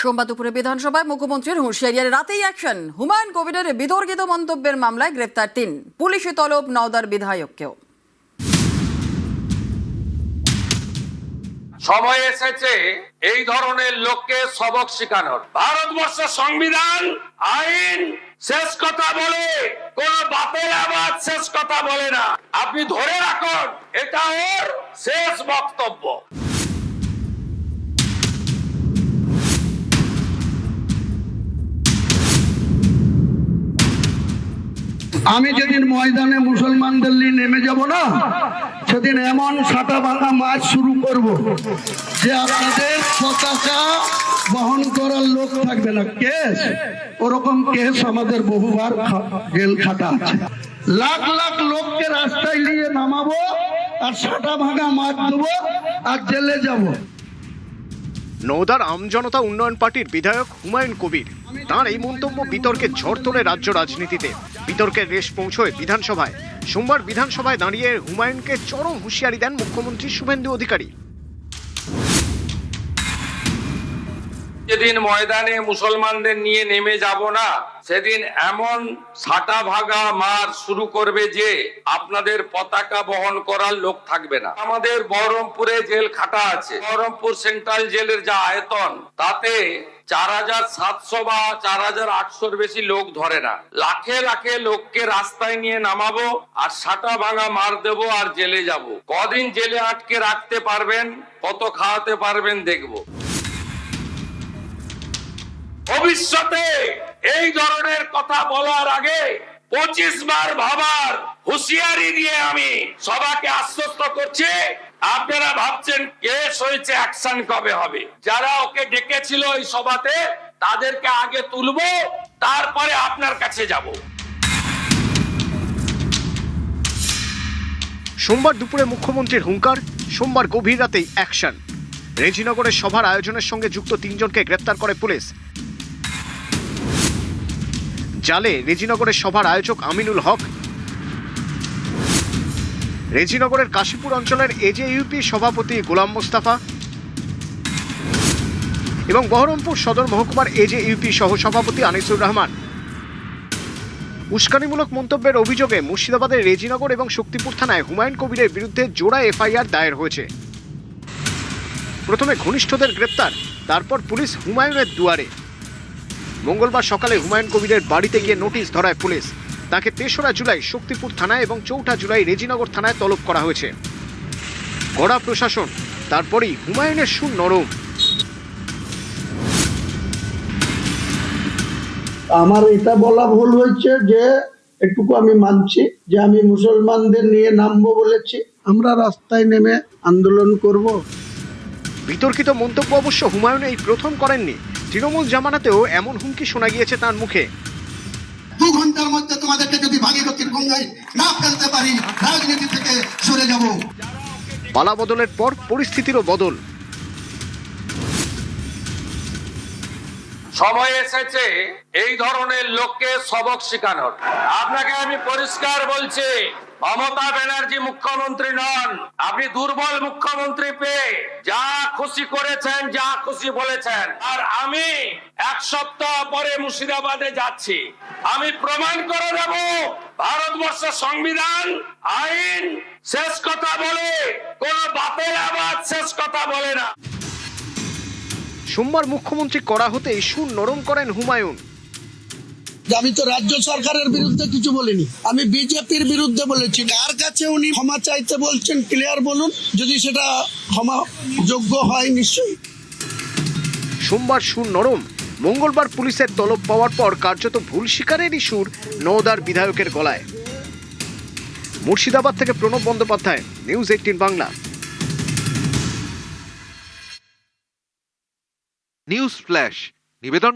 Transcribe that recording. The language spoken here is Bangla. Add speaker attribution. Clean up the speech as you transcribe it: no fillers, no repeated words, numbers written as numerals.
Speaker 1: সোমবার দুপুরে বিধানসভায় মুখ্যমন্ত্রীর হুঁশিয়ারি, রাতেই অ্যাকশন। হুমায়ুন কবিরের বিতর্কিত মন্তব্যের মামলায় গ্রেপ্তার 3, পুলিশি তলব নওদার বিধায়ককেও।
Speaker 2: সময় এসেছে এই ধরনের লোককে সবক শেখানোর। ভারতবর্ষের সংবিধান আইন শেষ কথা বলে, কোন বাপের আবাদ শেষ কথা বলে না। আপনি ধরে রাখুন, এটা ওর শেষ বক্তব্য।
Speaker 3: আমি যেদিন ময়দানে মুসলমানদের নিয়ে নেমে যাব না, সেদিন এমন সাটা ভাঙা মাছ শুরু করব যে আপনাদের পতাকা বহন করার লোক থাকবে না। কেস ওরকম কেস আমাদের বহুবার জেল খাটা আছে। লাখ লাখ লোককে রাস্তায় নিয়ে নামাবো আর সাটা ভাঙা মাছ দেবো আর জেলে যাব।
Speaker 4: নওদার আমজনতা উন্নয়ন পার্টির বিধায়ক হুমায়ুন কবির, তাঁর এই মন্তব্য বিতর্কের ঝড় তোলে রাজ্য রাজনীতিতে। বিতর্কের রেশ পৌঁছয় বিধানসভায়। সোমবার বিধানসভায় দাঁড়িয়ে হুমায়ুনকে চরম হুঁশিয়ারি দেন মুখ্যমন্ত্রী শুভেন্দু অধিকারী।
Speaker 2: যেদিন ময়দানে মুসলমানদের নিয়ে নেমে যাব না, সেদিন এমন ছাটা ভাগা মার শুরু করবে যে আপনাদের পতাকা বহন করার লোক থাকবে না। আমাদের বহরমপুরে জেল খাটা আছে। বহরমপুর সেন্ট্রাল জেলের যা আয়তন, তাতে 4700 বা 4800-র বেশি লোক ধরে না। লাখে লাখে লোককে রাস্তায় নিয়ে নামাবো আর সাটা ভাঙা মার দেবো আর জেলে যাব। কদিন জেলে আটকে রাখতে পারবেন, কত খাওয়াতে পারবেন দেখবো। ভবিষ্যতে এই ধরনের কথা বলার আগে 25 বার ভাবার হুঁশিয়ারি দিয়ে আমি সবাইকে আশ্বস্ত করছি। আপনারা ভাবছেন কেস হয়েছে, অ্যাকশন কবে হবে? যারা ওকে ডেকেছিল এই সভাতে, তাদেরকে আগে তুলবো, তারপরে আপনার কাছে যাব।
Speaker 4: সোমবার দুপুরে মুখ্যমন্ত্রীর হুঙ্কার, সোমবার গভীর রাতেই অ্যাকশন। রেজিনগরের সভার আয়োজনের সঙ্গে যুক্ত 3 জনকে গ্রেপ্তার করে পুলিশ। জালে রেজিনগরের সভার আয়োজক আমিনুল হক, রেজিনগরের কাশীপুর অঞ্চলের এজেইউপি সভাপতি গোলাম মোস্তফা এবং বহরমপুর সদর মহকুমার এজেইউপি সহ সভাপতি আনিসুর রহমান। উস্কানিমূলক মন্তব্যের অভিযোগে মুর্শিদাবাদের রেজিনগর এবং শক্তিপুর থানায় হুমায়ুন কবিরের বিরুদ্ধে জোড়া এফআইআর দায়ের হয়েছে। প্রথমে ঘনিষ্ঠদের গ্রেপ্তার, তারপর পুলিশ হুমায়ুনের দুয়ারে। মঙ্গলবার সকালে হুমায়ুন কবিরের বাড়িতে গিয়ে নোটিশ ধরায় পুলিশ। তাকে 3রা জুলাই শক্তিপুর থানায় এবং 4ঠা জুলাই রেজিনগর থানায় তলব করা হয়েছে। কড়া প্রশাসন, তারপরেই হুমায়ুনের সুর নরম।
Speaker 3: আমার এটা বলা ভুল হয়েছে যে একটুকু আমি মানছি যে আমি মুসলমানদের নিয়ে নামবো বলেছি। আমরা রাস্তায় নেমে আন্দোলন করব।
Speaker 4: বিতর্কিত মন্তব্য অবশ্য হুমায়ুন এই প্রথম করেননি। তৃণমূল জামানাতেও এমন হুমকি শোনা গিয়েছে তার মুখে।
Speaker 5: 2 ঘন্টার মধ্যে তোমাদেরকে যদি ভাগীরথীর গঙ্গায় না ফেলতে পারি, রাজনীতি থেকে সরে যাব।
Speaker 4: পালা বদলের পর পরিস্থিতিরও বদল।
Speaker 2: সময় এসেছে এই ধরনের লোককে সবক শেখানোর। আপনাকে আমি পরিষ্কার বলছি, মমতা ব্যানার্জি মুখ্যমন্ত্রী নন। আপনি দুর্বল মুখ্যমন্ত্রী পেয়ে যা খুশি করেছেন, যা খুশি বলেছেন। আর আমি 1 সপ্তাহ পরে মুর্শিদাবাদে যাচ্ছি। আমি প্রমাণ করে দেব ভারতবর্ষের সংবিধান আইন শেষ কথা বলে, কোন বাপের আবাদ শেষ কথা বলে না।
Speaker 4: সোমবার মুখ্যমন্ত্রী করা হতেই সুর নরম করেন হুমায়ুন।
Speaker 3: আমি তো রাজ্য সরকারের বিরুদ্ধে কিছু বলিনি, আমি বিজেপির বিরুদ্ধে বলেছি। কার কাছে উনি ক্ষমা চাইতে বলছেন ক্লিয়ার বলুন, যদি সেটা ক্ষমা যোগ্য হয় নিশ্চয়ই।
Speaker 4: সোমবার সুর নরম। মঙ্গলবার পুলিশের তলব পাওয়ার পর কার্যত ভুল স্বীকারেরই সুর নওদার বিধায়কের গলায়। মুর্শিদাবাদ থেকে Pranab Bandyopadhyay, news 18 Bangla.
Speaker 6: News flash নিবেদন